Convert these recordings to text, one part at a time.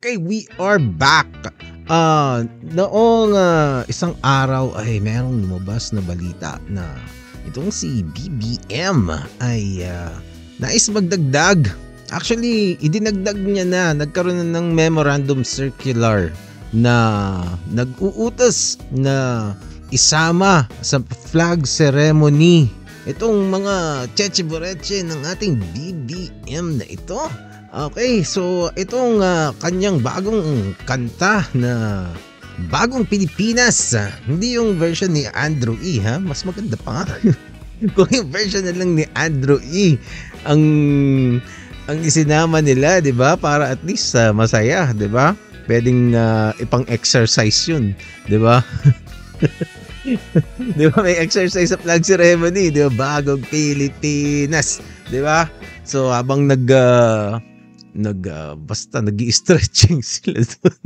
Okay, we are back. Noong isang araw ay merong lumabas na balita na itong si BBM ay nais magdagdag. Actually, idinagdag niya na, nagkaroon na ng memorandum circular na nag-uutos na isama sa flag ceremony itong mga cheche boreche ng ating BBM na ito. Okay, so itong kanyang bagong kanta na Bagong Pilipinas, hindi yung version ni Andrew E. ha, mas maganda pa nga. Kung yung version na lang ni Andrew E. ang isinama nila, 'di ba? Para at least masaya, 'di ba? Pwedeng ipang-exercise 'yun, 'di ba? 'Di ba may exercise sa flag ceremony, 'di ba? Bagong Pilipinas, 'di ba? So habang basta nag-i-stretching sila doon.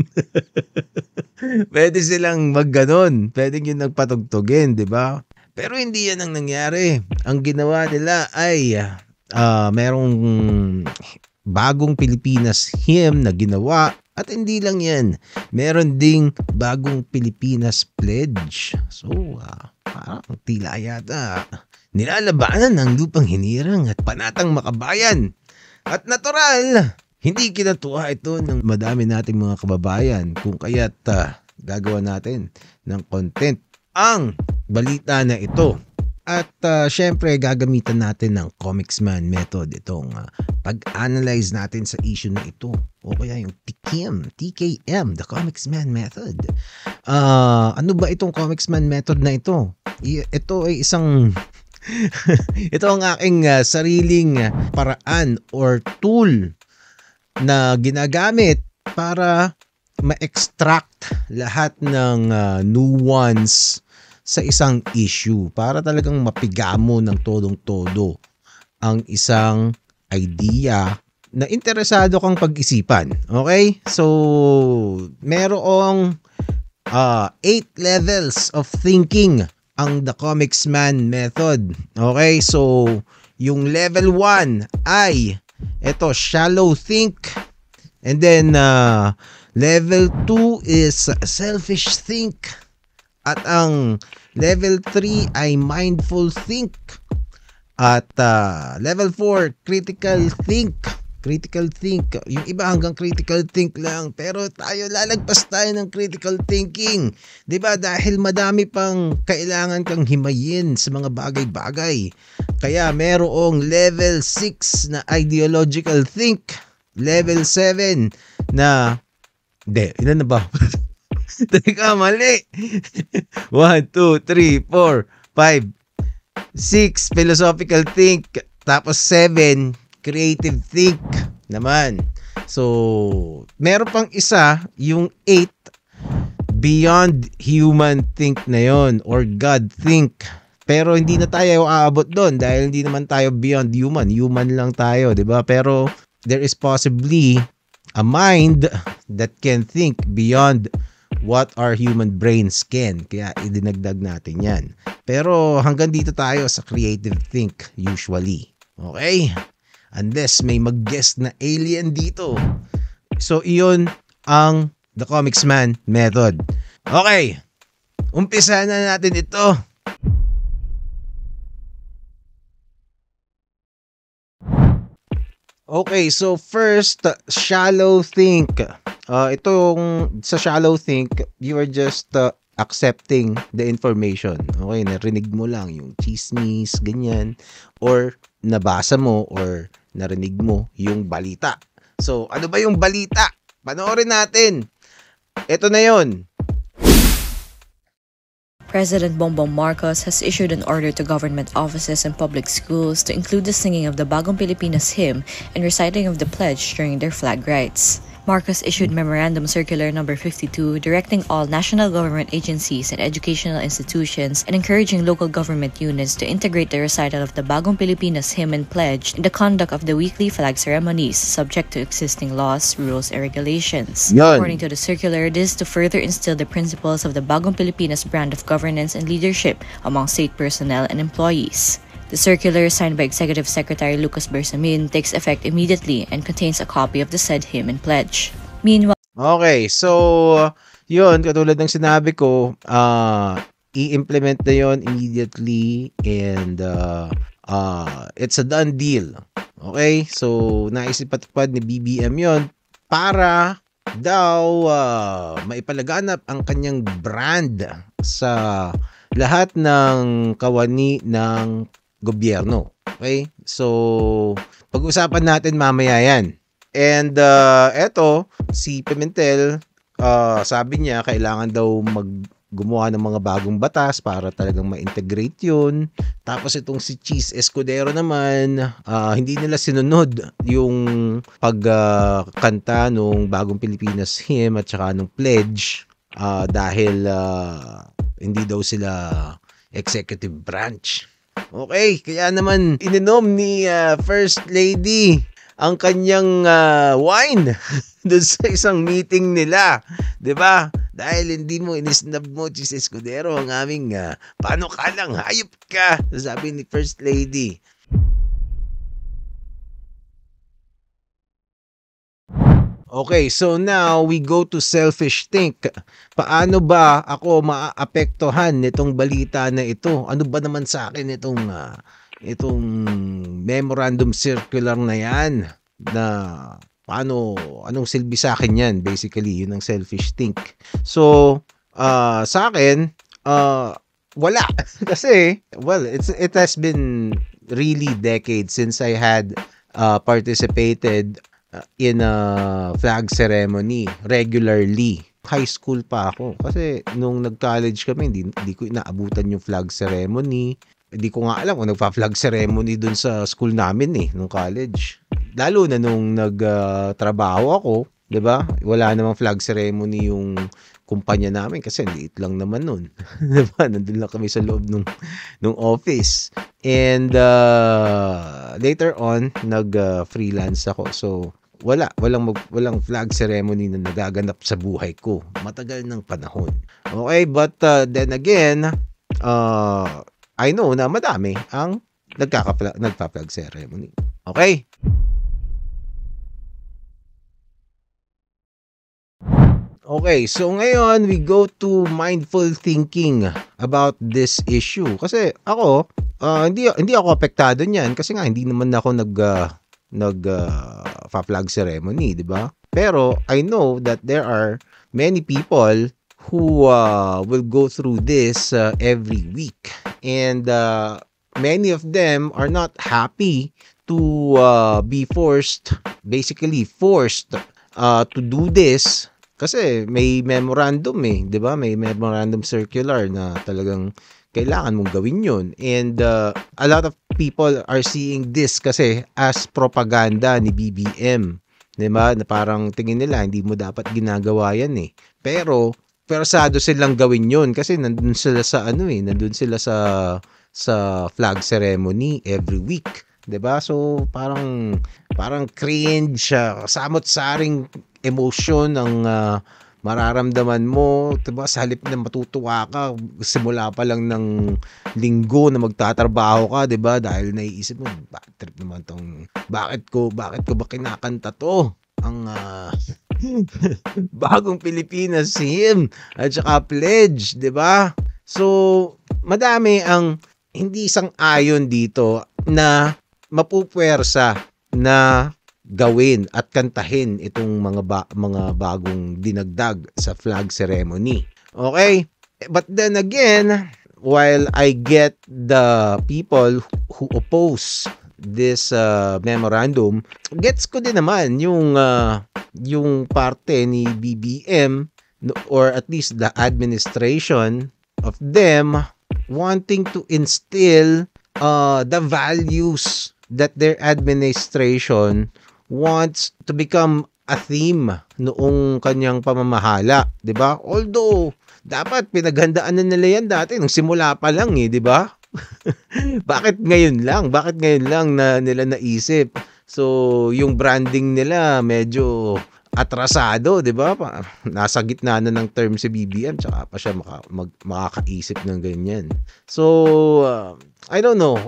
Pwede silang magganon. Pwede yun nagpatugtugin, di ba? Pero hindi yan ang nangyari. Ang ginawa nila ay merong Bagong Pilipinas hymn na ginawa. At hindi lang yan. Meron ding Bagong Pilipinas pledge. So, parang tila yata nilalabanan ng lupang hinirang at panatang makabayan. At natural, hindi kinatuwa ito ng madami nating mga kababayan kung kaya't gagawa natin ng content ang balita na ito. At syempre gagamitan natin ng Comicsman method itong pag-analyze natin sa issue na ito. O kaya yung TKM, the Comicsman method. Ano ba itong Comicsman method na ito? Ito ay isang... ito ang aking sariling paraan or tool na ginagamit para ma-extract lahat ng nuance sa isang issue para talagang mapigamo ng todong-todo ang isang idea na interesado kang pag-isipan. Okay? So, merong 8 levels of thinking ang The Comicsman method. Okay, so yung level 1 ay ito, shallow think. And then level 2 is selfish think. At ang level 3 ay mindful think. At level 4, critical think. Critical think. Yung iba hanggang critical think lang. Pero tayo, lalagpas tayo ng critical thinking. 'Di ba? Dahil madami pang kailangan kang himayin sa mga bagay-bagay. Kaya merong level 6 na ideological think. Level 7 na... ilan na ba? Teka, mali. 1, 2, 3, 4, 5, 6 philosophical think. Tapos 7 creative think naman. So, meron pang isa, yung 8 beyond human think na yon or God think. Pero hindi na tayo aabot doon dahil hindi naman tayo beyond human. Human lang tayo, 'di ba? Pero there is possibly a mind that can think beyond what our human brains can. Kaya idinagdag natin 'yan. Pero hanggang dito tayo sa creative think usually. Okay? Unless may mag-guest na alien dito. So, iyon ang The Comicsman method. Okay. Umpisa na natin ito. Okay, so first, shallow think. Itong sa shallow think, you are just accepting the information. Okay, narinig mo lang yung chismis, ganyan. Or nabasa mo or narinig mo yung balita. So, ano ba yung balita? Panoorin natin. Ito na yon. President Bongbong Marcos has issued an order to government offices and public schools to include the singing of the Bagong Pilipinas hymn and reciting of the pledge during their flag rites. Marcos issued Memorandum Circular Number 52 directing all national government agencies and educational institutions and encouraging local government units to integrate the recital of the Bagong Pilipinas hymn and pledge in the conduct of the weekly flag ceremonies, subject to existing laws, rules, and regulations. Yan. According to the circular, this is to further instill the principles of the Bagong Pilipinas brand of governance and leadership among state personnel and employees. The circular, signed by Executive Secretary Lucas Bersamin, takes effect immediately and contains a copy of the said hymn and pledge. Meanwhile, Okay, so yun, katulad ng sinabi ko, i-implement na yun immediately and it's a done deal. Okay, so naisip patupad ni BBM yun para daw maipalaganap ang kanyang brand sa lahat ng kawani ng gobyerno. Okay, so pag-usapan natin mamaya yan. And eto, si Pimentel, sabi niya kailangan daw gumawa ng mga bagong batas para talagang ma-integrate yun. Tapos itong si Cheese Escudero naman, hindi nila sinunod yung pagkanta nung Bagong Pilipinas Hymn at saka nung pledge dahil hindi daw sila executive branch. Okay, kaya naman ininom ni First Lady ang kanyang wine doon sa isang meeting nila, 'di ba? Dahil hindi mo inisnab mo, Cheese Escudero, ang aming panukalang hayop ka, sabi ni First Lady. Okay, so now we go to selfish think. Paano ba ako maaapektuhan nitong balita na ito? Ano ba naman sa akin itong memorandum circular na yan? Na anong silbi sa akin yan? Basically, yun ang selfish think. So, sa akin, wala. Kasi, well, it has been really decades since I had participated in a flag ceremony regularly. High school pa ako. Kasi nung nag-college kami, hindi ko inaabutan yung flag ceremony. Hindi ko nga alam kung nagpa-flag ceremony dun sa school namin nung college. Lalo na nung nagtrabaho ako, 'di ba? Wala namang flag ceremony yung kumpanya namin kasi liit lang naman nun. 'Di ba? Nandun lang kami sa loob nung office. And later on, nag-freelance ako. So walang flag ceremony na nagaganap sa buhay ko. Matagal ng panahon. Okay, but then again, I know na madami ang nagpa-flag ceremony. Okay? Okay, so ngayon we go to mindful thinking about this issue. Kasi ako, hindi ako apektado niyan kasi nga hindi naman ako flag ceremony, 'di ba? Pero I know that there are many people who will go through this every week, and many of them are not happy to be basically forced to do this kasi may memorandum 'di ba? May memorandum circular na talagang kailangan mong gawin yun. And a lot of people are seeing this kasi as propaganda ni BBM. Diba? Na parang tingin nila, hindi mo dapat ginagawa yan Pero, persado silang gawin yun kasi nandun sila sa nandun sila sa flag ceremony every week. Diba? So, parang cringe, samot-saring emotion ang mararamdaman mo, diba, sa halip na matutuwa ka, simula pa lang ng linggo na magtatrabaho ka, diba, dahil naiisip mo, trip naman tong, bakit ko ba kinakanta to? Ang Bagong Pilipinas Hymn at saka pledge, diba? So, madami ang hindi sang-ayon dito na mapupwersa na gawin at kantahin itong mga bagong dinagdag sa flag ceremony. Okay? But then again, while I get the people who oppose this memorandum, gets ko din naman yung parte ni BBM or at least the administration of them wanting to instill the values that their administration wants to become a theme noong kanyang pamamahala, 'di ba? Although dapat pinaghandaan na nila yan dati nung simula pa lang 'di ba? Bakit ngayon lang na nila naisip? So, yung branding nila medyo atrasado, 'di ba? Nasa gitna na ng term si BBM tsaka pa siya makakaisip ng ganyan. So, I don't know.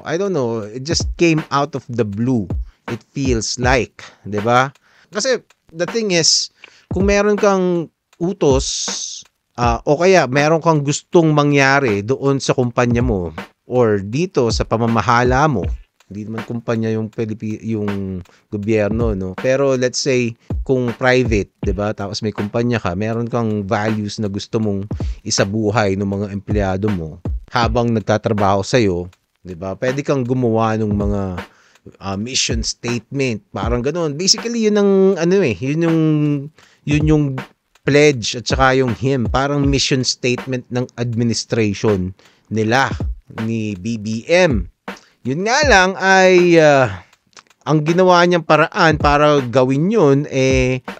It just came out of the blue. It feels like, 'di ba? Kasi the thing is, kung meron kang utos o kaya meron kang gustong mangyari doon sa kumpanya mo or dito sa pamamahala mo, hindi naman kumpanya yung yung gobyerno, no? Pero let's say kung private, 'di ba? Tapos may kumpanya ka, meron kang values na gusto mong isabuhay ng mga empleyado mo habang nagtatrabaho sa iyo, 'di ba? Pwede kang gumawa ng mga mission statement, parang ganoon. Basically, yun ang yun yung pledge at saka yung hymn, parang mission statement ng administration nila ni BBM. Yun nga lang ay ang ginawa niyang paraan para gawin yun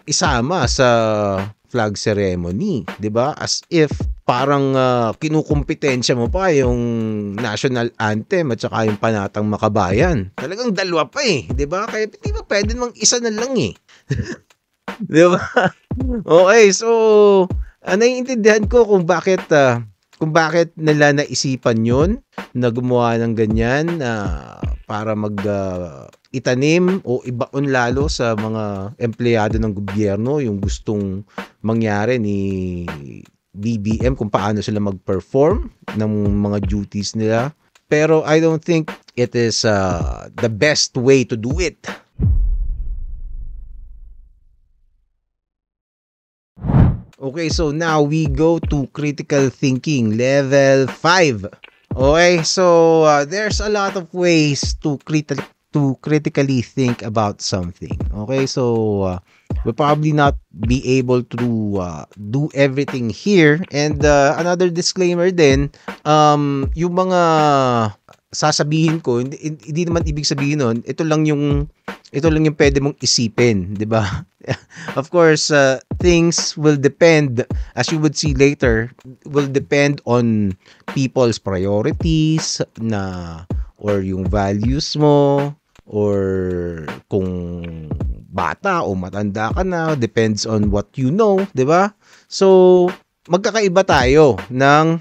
isama sa flag ceremony, 'di ba? As if parang kinukumpetensya mo pa yung national anthem at saka yung panatang makabayan. Talagang dalawa pa 'di ba? Kaya di ba pwede mang isa na lang 'Di ba? Okay, so naiintindihan ko kung bakit nila naisipan yun na gumawa ng ganyan para itanim o ibaon lalo sa mga empleyado ng gobyerno yung gustong mangyari ni BBM kung paano sila mag-perform ng mga duties nila. Pero I don't think it is the best way to do it. Okay, so now we go to critical thinking, level 5. Okay, so there's a lot of ways to critically think about something. Okay, so we'll probably not be able to do everything here. And another disclaimer din, yung mga sasabihin ko, hindi naman ibig sabihin nun, ito lang yung pwede mong isipin, 'di ba? Of course, things will depend, as you would see later, will depend on people's priorities or yung values mo, or kung bata o matanda ka na, depends on what you know, 'di ba? So, magkakaiba tayo ng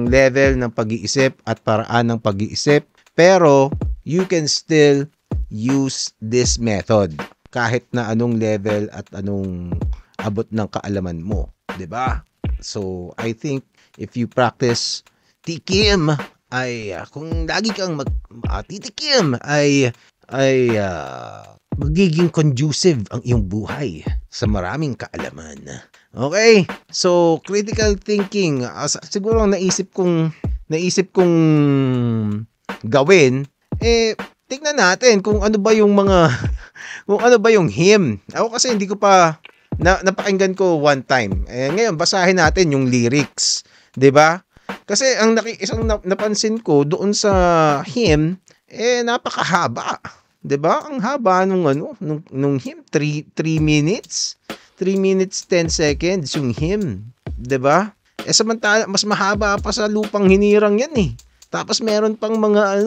level ng pag-iisip at paraan ng pag-iisip, pero you can still use this method kahit na anong level at anong abot ng kaalaman mo, 'di ba? So, I think if you practice tikim ay kung lagi kang titikim ay magiging conducive ang iyong buhay sa maraming kaalaman. Okay? So, critical thinking, siguro ang naisip kong gawin, tingnan natin kung ano ba yung hymn. Ako kasi hindi ko pa napakinggan ko one time. Ngayon basahin natin yung lyrics, 'di ba? Kasi ang isang napansin ko doon sa hymn, napakahaba, 'di ba? Ang haba nung hymn, 3 minutes. 3 minutes 10 seconds yung hymn, 'di ba? Samantala mas mahaba pa sa lupang hinirang 'yan Tapos meron pang mga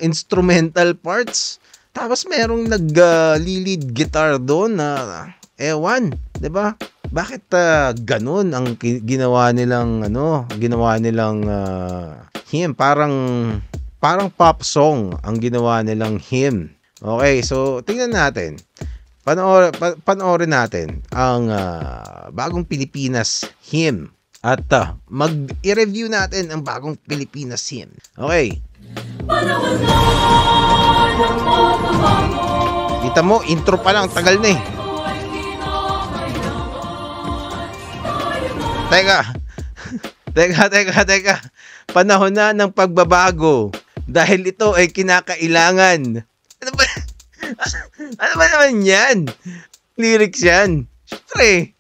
instrumental parts. Tapos merong nag-lead guitar doon na ewan, 'di ba? Bakit ganun ang ginawa nilang hymn, parang pop song ang ginawa nilang hymn. Okay, so tingnan natin. Panoorin natin ang Bagong Pilipinas hymn. At mag-i-review natin ang Bagong Pilipinas hymn. Okay. Kita mo, intro pa lang, tagal na Teka. Panahon na ng pagbabago dahil ito ay kinakailangan. Ano ba naman yan? Lyrics yan. Siyempre.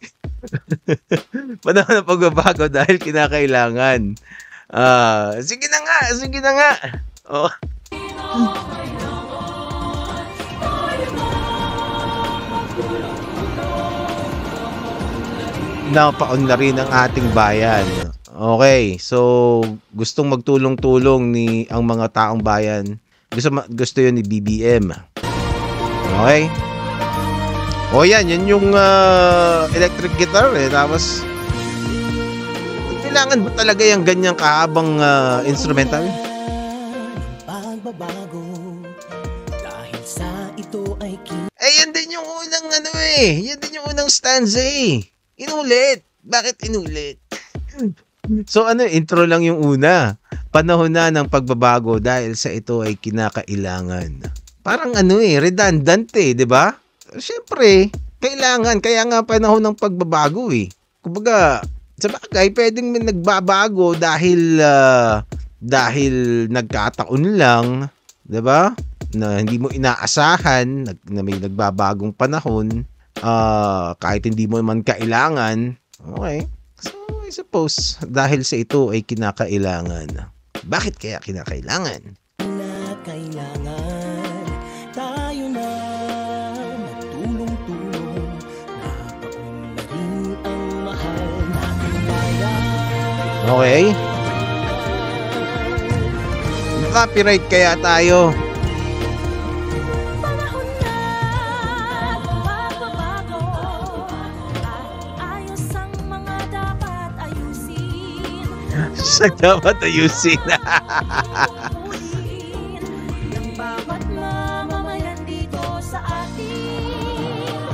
Panahon ng pagbabago dahil kinakailangan. Sige na nga. Oh. Napaon na rin ang ating bayan. Okay, so gustong magtulong-tulong ang mga taong bayan. Gusto yun ni BBM. Okay? O yan yung electric guitar Tapos kailangan ba talaga yung ganyang kahabang instrumental? yan din yung unang ano eh. Yan din yung unang stanza eh. Inulit. Bakit inulit? So intro lang yung una. Panahon na ng pagbabago dahil sa ito ay kinakailangan. Parang redundant eh, 'di ba? Siyempre, kailangan. Kaya nga panahon ng pagbabago eh. Kumbaga, sa bagay, pwedeng may nagbabago dahil nagkataon lang, 'di ba? Na hindi mo inaasahan na may nagbabagong panahon, kahit hindi mo man kailangan. Okay. So, I suppose, dahil sa ito ay kinakailangan. Bakit kaya kinakailangan? Kailangan tayo na magtulong-tulong. Napaunlarin ang mahal natin bayan. Okay. Copyright kaya tayo. Sa dapat ayusin. Ng bawat mamamayan dito sa atin.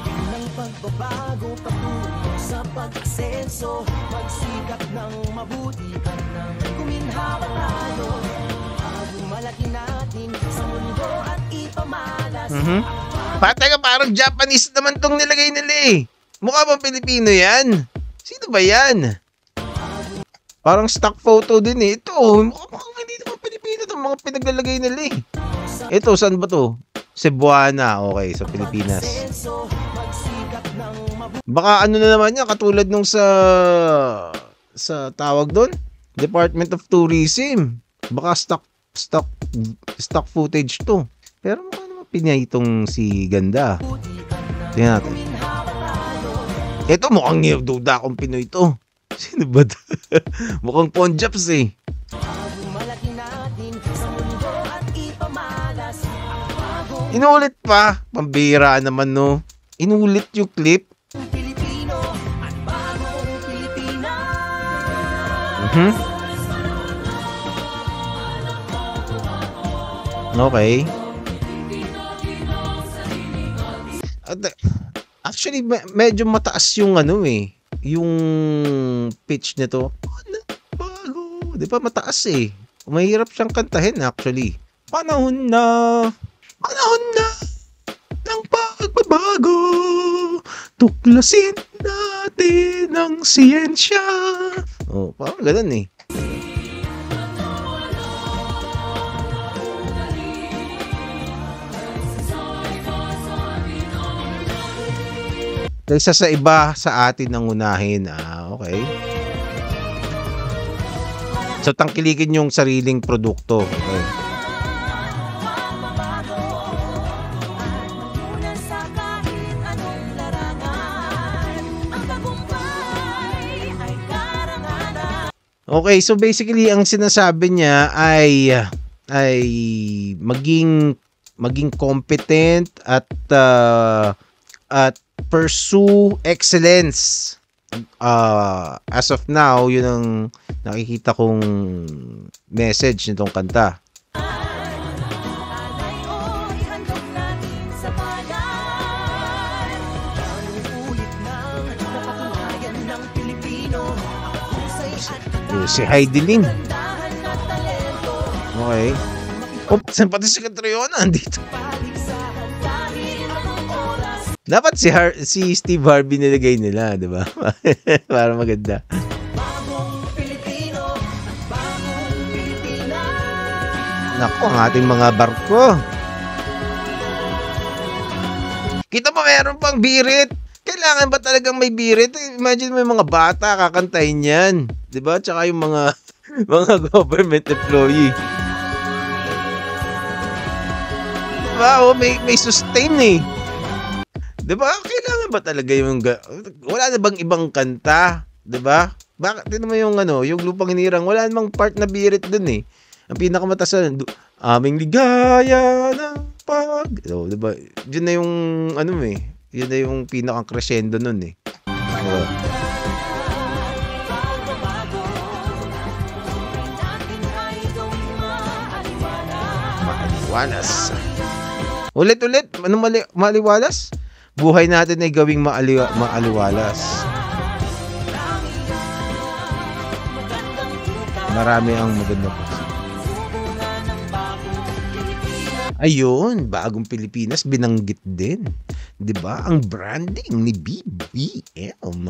Ng pagbabago patungo sa pag-asenso. Magsikap ng mabuti at ng kuminhawa tayo. Malaki natin sa mundo at ipamalas. Patay ka, parang Japanese naman tong nilagay nila eh. Mukha bang Pilipino yan? Sino ba yan? Parang stock photo din eh. Ito, mukhang hindi naman Pilipino itong mga pinaglalagay nila eh. Ito, saan ba to? Cebuana. Okay, sa Pilipinas. Baka na naman yan, katulad nung sa tawag doon, Department of Tourism. Baka stock footage to. Pero mukha naman Pinay itong si Ganda. Tingnan natin. Ito, mukhang duda akong Pinoy to. Sino ba ito? Mukhang Ponjaps eh. Inulit pa. Pambira naman no. Inulit yung clip. Okay. Actually, medyo mataas yung yung pitch nito. Bago. Di ba mataas eh. Mahirap siyang kantahin actually. Panahon na ng pagbabago. Tuklasin natin ang siyensya. Oh, parang ganun eh. Kaysa sa iba sa atin ang unahin. Okay. So, tangkilikin yung sariling produkto. Okay. Okay, so basically ang sinasabi niya ay maging competent at pursue excellence. As of now, yun ang nakikita kong message nitong kanta. Si Heidi Lim. Okay. Saan pati si Catriona andito? Dapat si Steve Harvey nilagay nila, di ba? Para maganda. Naku, ang ating mga barko. Kita mo, meron pang birit. Kailangan ba talagang may birit? Imagine may mga bata kakantahin yan. Di ba? Tsaka yung mga government employee. Diba? May sustain eh. Diba? Kailangan ba talaga yung wala na bang ibang kanta? Diba? Bakit din mo yung yung Lupang Hinirang, wala namang part na birit dun eh. Ang pinakamataas aming ligaya ng pag. So, diba? Yun na yung yun na yung pinakang crescendo nun eh. Diba? Maaliwalas. Ulit-ulit, anong maliwalas? Buhay natin ay gawing maaliwalas. Marami ang maganda po. Ayun, Bagong Pilipinas binanggit din. 'Di ba? Ang branding ni BBM.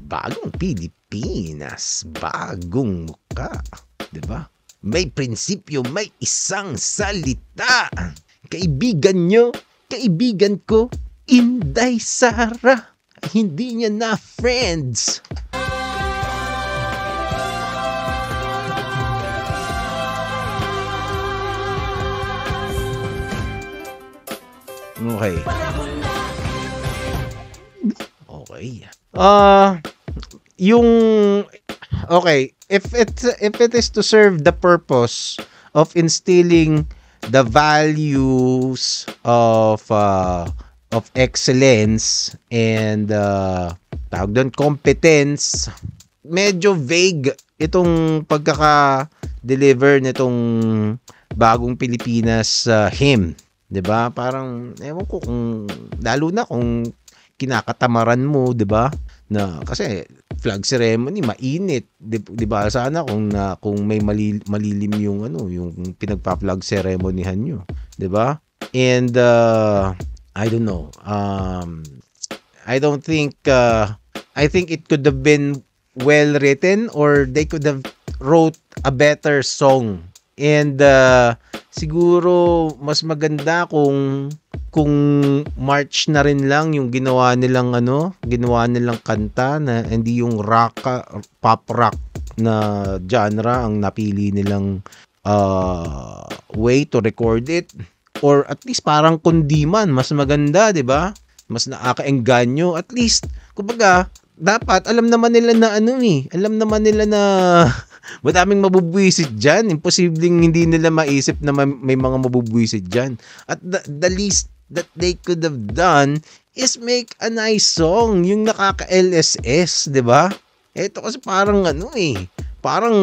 Bagong Pilipinas, bagong muka. 'Di ba? May prinsipyo, may isang salita. Kaibigan nyo, kaibigan ko, Inday Sara. Hindi niya na friends. Okay. If it is to serve the purpose of instilling the values of excellence and tawag doon, competence, medyo vague itong pagkaka-deliver nitong Bagong Pilipinas hymn. 'Di ba? Parang ewan ko kung lalo na kung kinakatamaran mo, 'di ba? Na kasi flag ceremony mainit, 'di ba? Sana kung may malilim yung yung pinagpa-flag ceremonyhan niyo, 'di ba? And I don't know. I don't think I think it could have been well written, or they could have wrote a better song. And siguro mas maganda kung march na rin lang yung ginawa nilang kanta, na hindi yung pop rock na genre ang napili nilang way to record it, or at least parang kundiman, mas maganda, 'di ba? Mas nakakaengganyo, at least kumbaga dapat alam naman nila na madaming mabubwisit dyan. Imposibleng hindi nila maisip na may mga mabubwisit dyan. At the least that they could have done is make a nice song, yung nakaka-LSS, 'di ba? Ito kasi parang parang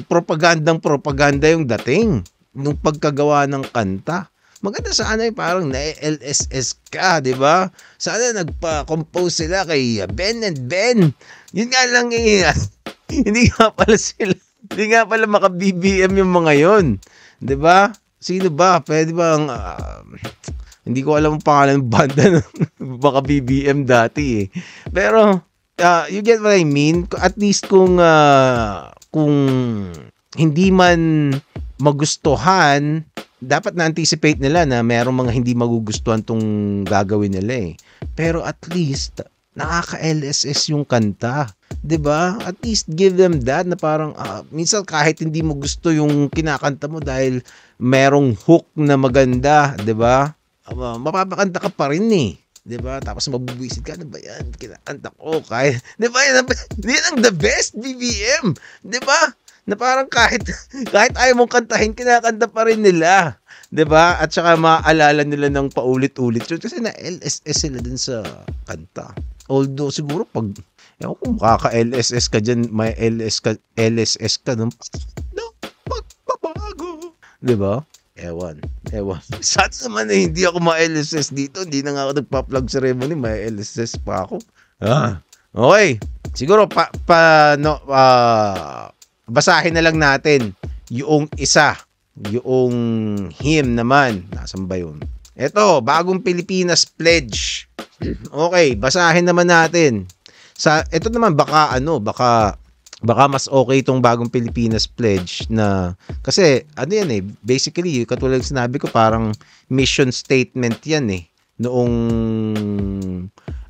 propaganda yung dating nung pagkagawa ng kanta. Maganda sana parang na-LSS ka, 'di ba? Sana nagpa-compose sila kay Ben and Ben. Yun nga lang hindi nga pala maka-BBM yung mga yon, 'di ba? Sino ba? Pwede bang hindi ko alam ang pangalan ng banda ng maka-BBM dati eh. Pero you get what I mean? At least kung hindi man magustuhan, dapat na-anticipate nila na merong mga hindi magugustuhan tong gagawin nila eh. Pero at least nakaka-LSS yung kanta, 'di ba? At least give them that, na parang minsan kahit hindi mo gusto yung kinakanta mo dahil merong hook na maganda, 'di ba? Mapapakanta ka pa rin eh, 'di ba? Tapos mabubwisit ka, ano ba 'yan? Kinakanta ko kahit, 'di ba? Yan ang the best BBM, 'di ba? Na parang kahit ayaw mong kantahin, kinakanta pa rin nila, 'di ba? At saka maaalala nila ng paulit-ulit yun kasi na LSS sila dun sa kanta. Although siguro pag kung makaka-LSS ka dyan, may LSS ka nung magbabago, 'di ba? Ewan. Sana naman hindi ako ma-LSS dito. Hindi na nga ako nagpa-plug ceremony, may LSS pa ako. Okay. Siguro basahin na lang natin yung yung hymn naman. Nasaan ba yun? Ito, Bagong Pilipinas Pledge. Okay, basahin naman natin. Ito naman baka mas okay itong Bagong Pilipinas Pledge na kasi yan eh, basically katulad ng sinabi ko, parang mission statement yan eh noong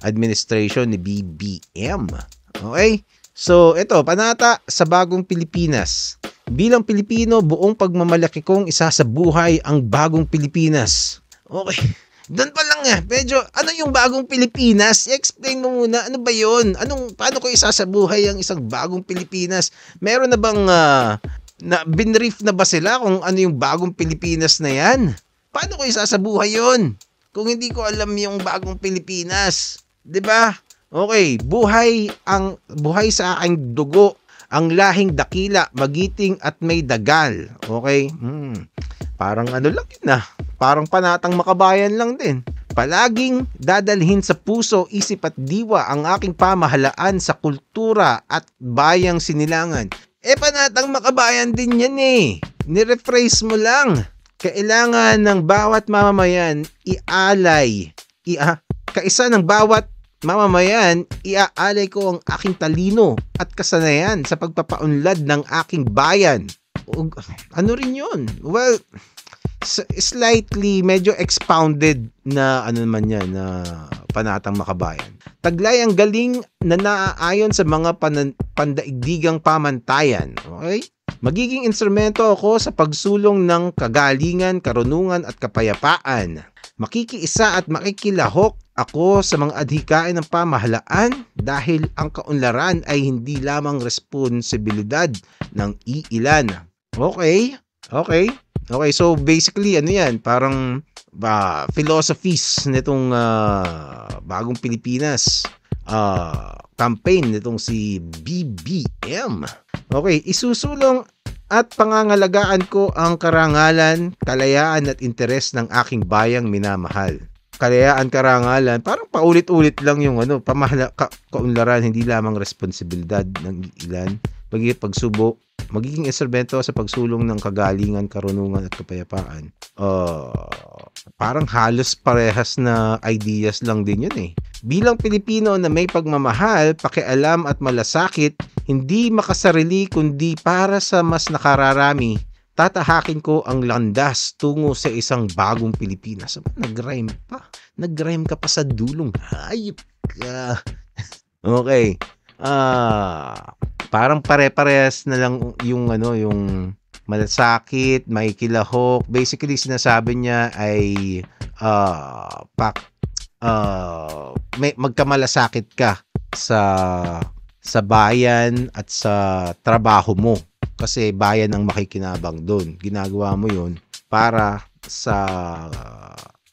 administration ni BBM. Okay? So, ito, panata sa Bagong Pilipinas. Bilang Pilipino, buong pagmamalaki kong isasabuhay ang Bagong Pilipinas. Okay. Doon pa lang medyo, ano yung Bagong Pilipinas? I-explain mo muna, ano ba yun? Paano ko isasabuhay ang isang Bagong Pilipinas? Meron na bang, binrief na ba sila kung ano yung Bagong Pilipinas na yan? Paano ko isasabuhay yun? Kung hindi ko alam yung Bagong Pilipinas. 'Di ba? Okay, buhay sa aking dugo ang lahing dakila, magiting at may dagal. Okay? Parang ano lang yun parang panatang makabayan lang din. Palaging dadalhin sa puso, isip at diwa ang aking pamahalaan sa kultura at bayang sinilangan. Panatang makabayan din yan Nirephrase mo lang. Kailangan ng bawat mamamayan kaisa ng bawat mamamayan, iaalay ko ang aking talino at kasanayan sa pagpapaunlad ng aking bayan. Ano rin yun? Well, slightly medyo expounded na na panatang makabayan. Taglay ang galing na naaayon sa mga pandaigdigang pamantayan. Okay? Magiging instrumento ako sa pagsulong ng kagalingan, karunungan at kapayapaan. Makikiisa at makikilahok ako sa mga adhikain ng pamahalaan dahil ang kaunlaran ay hindi lamang responsibilidad ng iilan. Okay, so basically yan, parang philosophies nitong Bagong Pilipinas campaign nitong si BBM. Okay, isusulong at pangangalagaan ko ang karangalan, kalayaan at interes ng aking bayang minamahal. Kalayaan, karangalan, parang paulit-ulit lang yung kaunlaran, hindi lamang responsibilidad ng ilan. Magiging instrumento sa pagsulong ng kagalingan, karunungan at kapayapaan. Parang halos parehas na ideas lang din yun Bilang Pilipino na may pagmamahal, pakialam at malasakit, hindi makasarili kundi para sa mas nakararami, tatahakin ko ang landas tungo sa isang bagong Pilipinas. Nag-rhyme pa. Nag-rhyme ka pa sa dulong. Hayop ka. Okay. Parang pare-parehas na lang yung malasakit, may kilahok. Basically, sinasabi niya ay may magkamalasakit ka sa bayan at sa trabaho mo kasi bayan ang makikinabang doon. Ginagawa mo yun para sa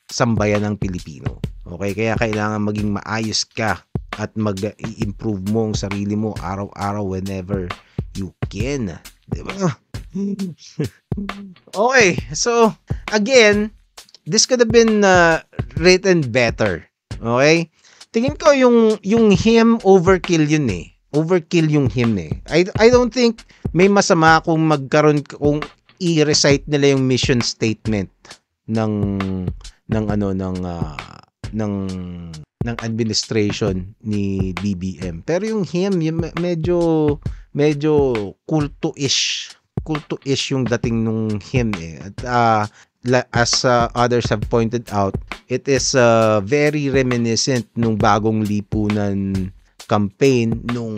sambayan ng Pilipino. Okay, kaya kailangan maging maayos ka at mag-i-improve mo ang sarili mo araw-araw whenever you can. Diba? Okay, so again, this could have been written better. Okay? Tingin ko yung hymn overkill yun Overkill yung hymn I don't think may masama kung i-recite nila yung mission statement ng administration ni BBM. Pero yung hymn, medyo kulto-ish yung dating nung hymn At as others have pointed out, it is very reminiscent nung bagong lipunan campaign nung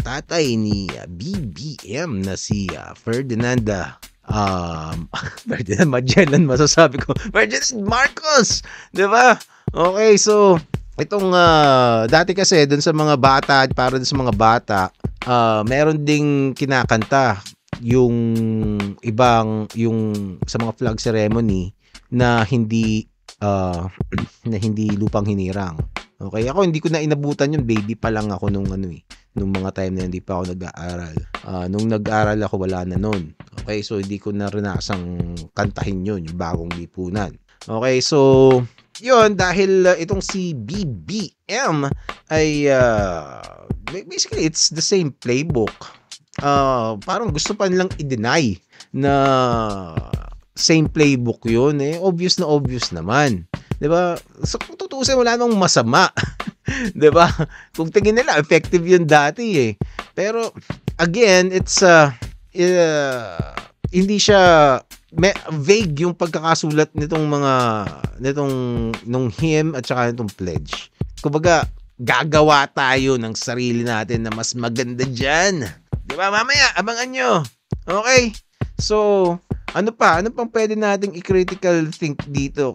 tatay ni BBM na si Ferdinand Magellan, masasabi ko. Ferdinand Marcos! Diba? Okay, so itong dati kasi dun sa mga bata, para dun sa mga bata, meron ding kinakanta yung sa mga flag ceremony na hindi lupang hinirang. Okay, ako hindi ko na inabutan yun, baby pa lang ako nung mga time na hindi pa ako nag-aaral. Nung nag-aaral ako, wala na nun. Okay, so hindi ko na rinasang kantahin yun, yung bagong lipunan. Okay, so yun, dahil itong si BBM ay basically it's the same playbook. Parang gusto pa nilang i-deny na same playbook yun obvious naman, 'di ba? So kung tutuusin, wala namang masama. 'Di ba? Kung tingin nila effective yun dati pero again, it's hindi siya vague yung pagkakasulat nung hymn at saka nitong pledge. Kumbaga, gagawa tayo ng sarili natin na mas maganda diyan. 'Di ba? Mamaya abangan nyo. Okay? So, ano pang pwede nating i-critical think dito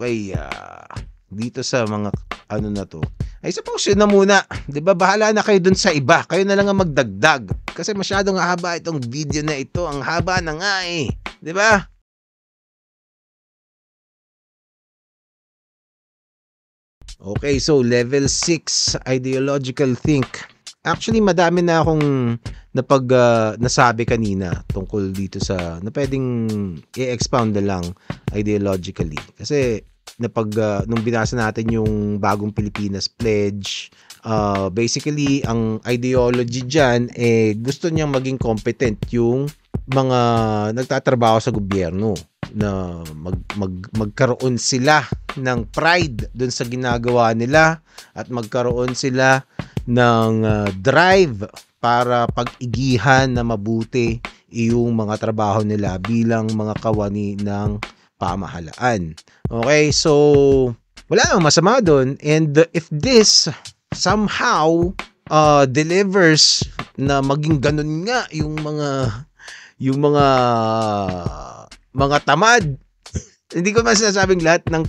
dito sa mga na to? Ay, suppose yun na muna. 'Di ba? Bahala na kayo dun sa iba. Kayo na lang ang magdagdag. Kasi masyadong haba itong video na ito. Ang haba na nga 'Di ba? Okay, so level 6 ideological think. Actually, madami na akong nasabi kanina tungkol dito na pwedeng i-expound na lang ideologically. Kasi nung binasa natin yung Bagong Pilipinas Pledge, basically, ang ideology dyan, gusto niyang maging competent yung mga nagtatrabaho sa gobyerno na magkaroon sila ng pride dun sa ginagawa nila at magkaroon sila ng drive para pag-igihan na mabuti yung mga trabaho nila bilang mga kawani ng pamahalaan. Okay, so wala nang masama doon, and if this somehow delivers na maging ganun nga yung mga tamad. Hindi ko man sinasabing lahat ng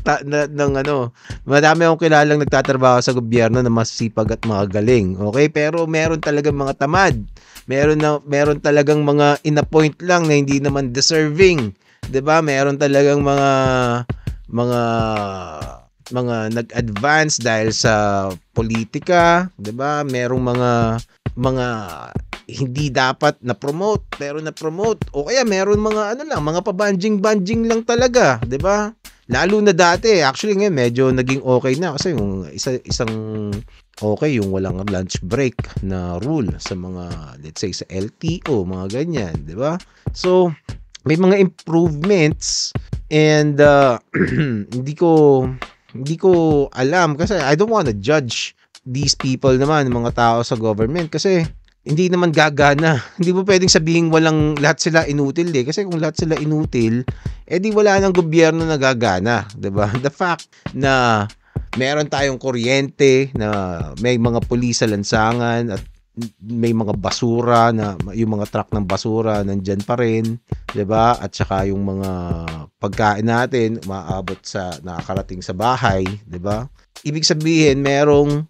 madami akong kilalang nagtatrabaho sa gobyerno na masipag at magaling. Okay? Pero meron talagang mga tamad. Meron talagang mga in-appoint lang na hindi naman deserving. 'Di ba? Meron talagang mga nag-advance dahil sa politika, 'di ba? Merong mga hindi dapat na-promote pero na-promote, o kaya meron mga mga pabanjing-banjing lang talaga, 'di ba? Lalo na dati, actually ngayon medyo naging okay na kasi yung isang okay yung walang lunch break na rule sa mga, let's say, sa LTO, mga ganyan, 'di ba? So may mga improvements, and hindi ko alam kasi I don't wanna judge these people naman, mga tao sa government, kasi hindi naman gagana. Hindi mo pwedeng sabihin lahat sila inutil kasi kung lahat sila inutil, di wala nang gobyerno na gagana, 'di ba? The fact na meron tayong kuryente, na may mga pulis sa lansangan, at may mga basura, na yung mga truck ng basura nandiyan pa rin, 'di ba? At saka yung mga pagkain natin umaabot nakakarating sa bahay, 'di ba? Ibig sabihin merong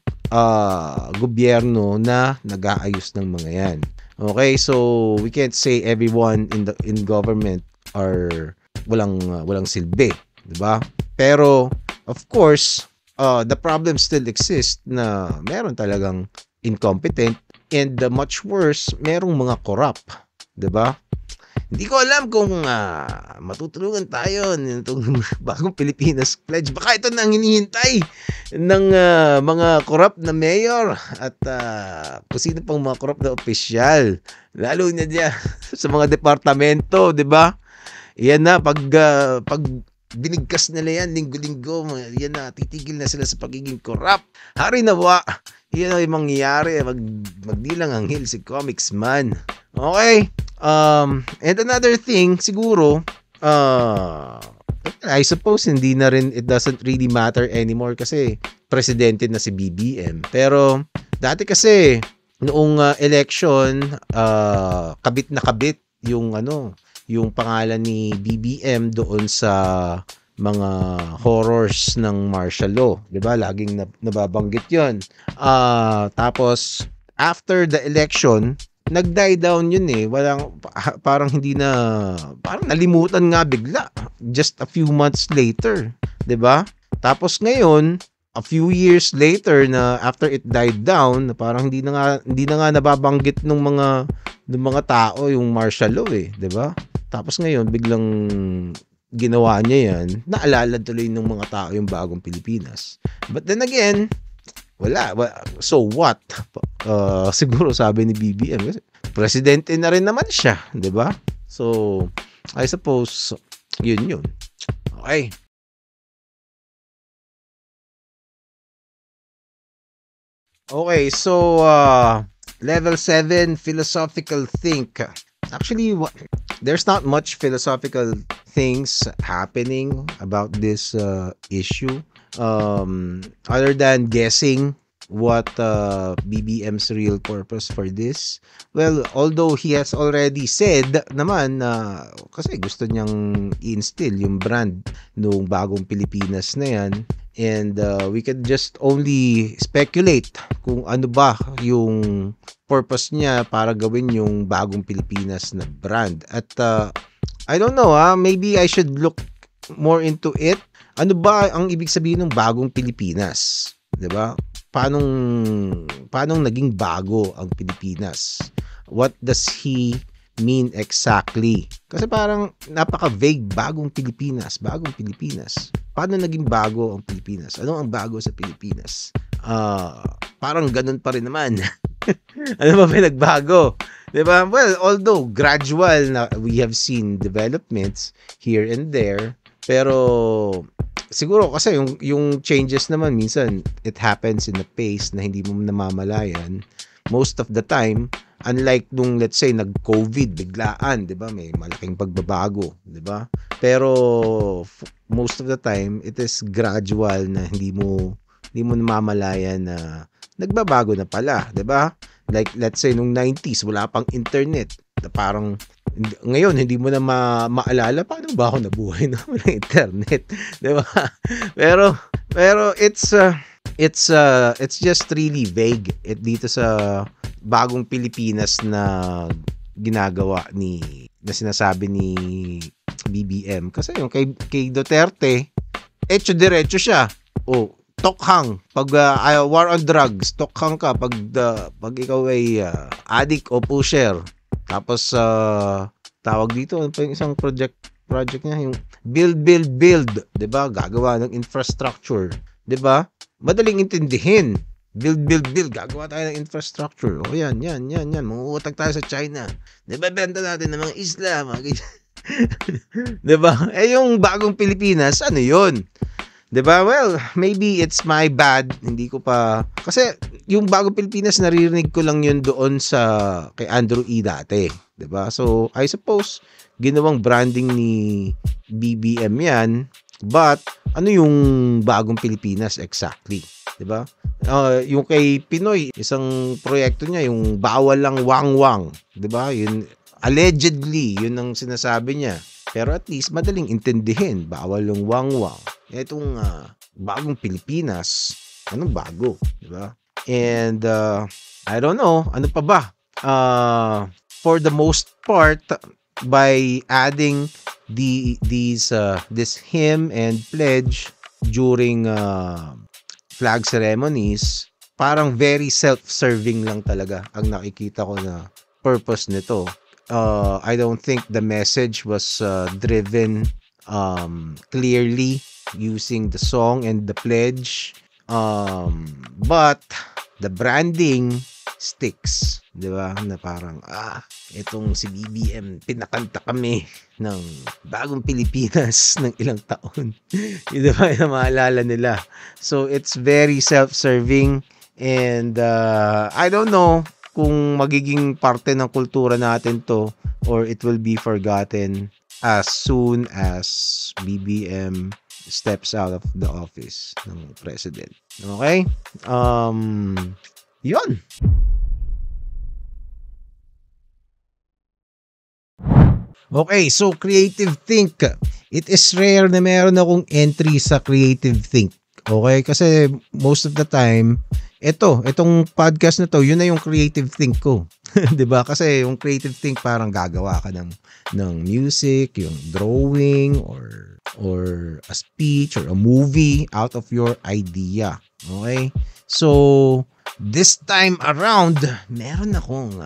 gobyerno na nag-aayos ng mga 'yan. Okay, so we can't say everyone in government are walang silbi, 'di ba? Pero of course, the problem still exists na meron talagang incompetent, and much worse, merong mga corrupt, 'di ba? Hindi ko alam kung matutulungan tayo nitong Bagong Pilipinas Pledge. Baka ito na ang hinihintay ng mga corrupt na mayor at kung sino pang mga corrupt na opisyal. Lalo na diyan sa mga departamento, 'di ba? Yan na, pag binigkas nila yan linggo-linggo, yan na, titigil na sila sa pagiging corrupt. Hari nawa, yan ay mangyayari. Magdilang anghel si Comics Man. Okay? And another thing, siguro, I suppose hindi na rin, it doesn't really matter anymore kasi presidente na si BBM. Pero dati kasi noong election, kabit na kabit yung pangalan ni BBM doon sa mga horrors ng martial law, 'di ba? Laging nababanggit 'yon. Tapos after the election, nag-die down 'yun eh. Parang hindi na, parang nalimutan nga bigla just a few months later, 'di ba? Tapos ngayon, a few years later, na after it died down, parang hindi na nga nababanggit ng mga tao yung martial law eh, 'di ba? Tapos ngayon biglang ginawa niya yan, naalala tuloy ng mga tao yung Bagong Pilipinas. But then again, wala. So what? Siguro sabi ni BBM, kasi presidente na rin naman siya, 'di ba? So I suppose yun. Okay. Okay, so level 7, philosophical think. Actually, there's not much philosophical things happening about this issue, other than guessing what BBM's real purpose for this. Well, although he has already said naman na kasi gusto niyang i-instill yung brand nung Bagong Pilipinas na yan, and we can just only speculate kung ano ba yung purpose niya para gawin yung Bagong Pilipinas na brand. At I don't know, maybe I should look more into it. Ano ba ang ibig sabihin ng Bagong Pilipinas? 'Di ba? paanong naging bago ang Pilipinas? What does he mean exactly? Kasi parang napaka-vague, bagong Pilipinas. Paano naging bago ang Pilipinas? Ano ang bago sa Pilipinas? Parang ganun pa rin naman. Ano ba pinagbago? Diba? Well, although gradual na we have seen developments here and there, pero siguro kasi yung changes naman minsan it happens in a pace na hindi mo namamalayan. Most of the time, unlike nung let's say nag-COVID biglaan, 'di ba? May malaking pagbabago, 'di ba? Pero most of the time it is gradual na hindi mo namamalayan na nagbabago na pala, 'di ba? Like let's say nung 90s wala pang internet. Parang ngayon hindi mo na maalala paano ba ako nabuhay na walang internet, 'di ba? Pero it's just really vague dito sa bagong Pilipinas na ginagawa na sinasabi ni BBM. Kasi yung kay Duterte, diretso siya. Tokhang pag war on drugs, tokhang ka pag ikaw ay addict o pusher. Tapos tawag dito yung isang project niya, yung build, 'di ba? Gagawa ng infrastructure, 'di ba? Madaling intindihin. Build, gagawa tayo ng infrastructure. Yan. Mangungutang tayo sa China. 'Di ba? Benta natin ng mga isla, mga 'di ba? Yung bagong Pilipinas, ano 'yun? 'Di ba? Well, maybe it's my bad. Hindi ko pa kasi yung bagong Pilipinas naririnig ko lang 'yun doon sa kay Andrew E dati, 'di ba? So, I suppose ginawang branding ni BBM 'yan. But ano yung bagong Pilipinas exactly, 'di ba? Yung kay Pinoy, isang proyekto niya yung bawal lang wangwang, 'di ba? Yun allegedly, yun ang sinasabi niya. Pero at least madaling intindihin, bawal yung wangwang. Itong bagong Pilipinas, anong bago, 'di ba? And I don't know, ano pa ba? For the most part, by adding this hymn and pledge during flag ceremonies, parang very self-serving lang talaga ang nakikita ko na purpose nito. I don't think the message was driven clearly using the song and the pledge, but the branding sticks, 'di ba? Na parang itong si BBM pinakanta kami ng bagong Pilipinas ng ilang taon. 'Di ba? Yung maalala nila. So it's very self-serving and I don't know kung magiging parte ng kultura natin to or it will be forgotten as soon as BBM steps out of the office ng president. Okay? Yun. Okay, so Creative Think. It is rare na meron akong entry sa Creative Think. Okay? Kasi most of the time, itong podcast na to, yun na yung Creative Think ko. 'Di ba? Kasi yung Creative Think parang gagawa ka ng music, yung drawing or a speech or a movie out of your idea. Okay? So, this time around, meron akong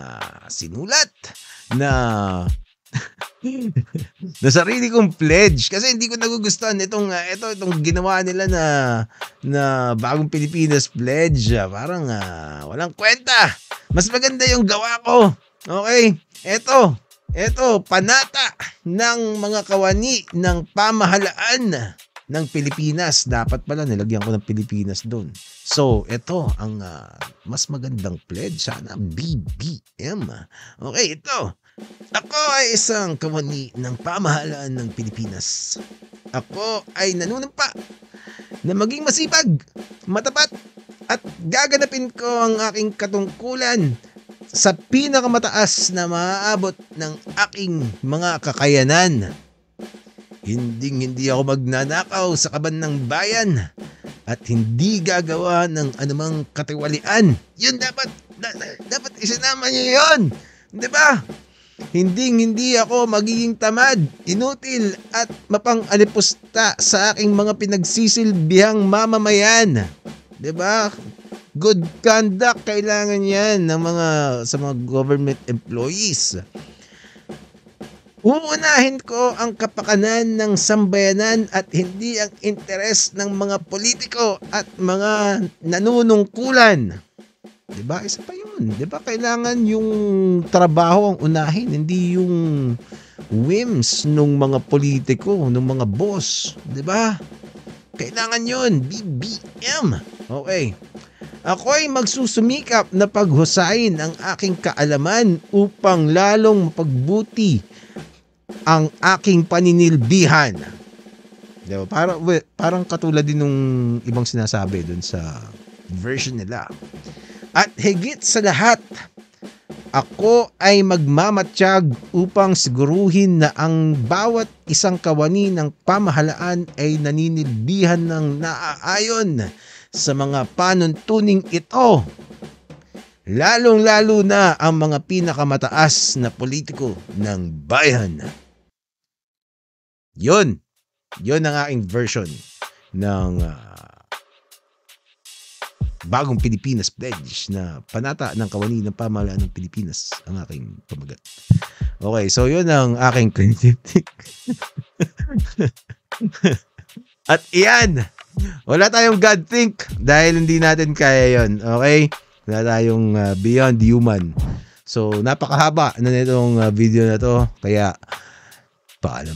sinulat na na sarili kong pledge kasi hindi ko nagugustuhan itong ginawa nila na bagong Pilipinas pledge. Parang walang kwenta. Mas maganda yung gawa ko. Okay? Ito, panata ng mga kawani ng pamahalaan ng Pilipinas. Dapat pala nilagyan ko ng Pilipinas doon. So, ito ang mas magandang pledge. Sana BBM. Okay, ito. Ako ay isang kawani ng pamahalaan ng Pilipinas. Ako ay nanunumpa na maging masipag, matapat, at gaganapin ko ang aking katungkulan sa pinakamataas na maaabot ng aking mga kakayanan. Hindi ako magnanakaw sa kaban ng bayan at hindi gagawa ng anumang katiwalian. Yun dapat isinama niyo yun. 'Di ba? Hindi ako magiging tamad, inutil at mapang-alipusta sa aking mga pinagsisilbihang mamamayan. 'Di ba? good conduct, kailangan yan ng sa mga government employees. Uunahin ko ang kapakanan ng sambayanan at hindi ang interes ng mga politiko at mga nanunungkulan. Diba? Isa pa yun. Diba? Kailangan yung trabaho ang unahin, hindi yung whims ng mga politiko, ng mga boss. Diba? Kailangan yun. BBM. Okay. Ako ay magsusumikap na paghusayin ang aking kaalaman upang lalong mapagbuti ang aking paninilbihan. Diba? Parang katulad din nung ibang sinasabi dun sa version nila. At higit sa lahat, ako ay magmamatsyag upang siguruhin na ang bawat isang kawani ng pamahalaan ay naninilbihan ng naaayon sa mga panuntuning ito. Lalong-lalo na ang mga pinakamataas na politiko ng bayan. Yun ang aking version ng Bagong Pilipinas Pledge na panata ng kawani ng pamahalaan ng Pilipinas ang aking pamagat. Okay, so yun ang aking critique. At iyan, wala tayong God think dahil hindi natin kaya yon. Okay? Wala tayong beyond human. So, napakahaba na nitong video na to. Kaya, paalam.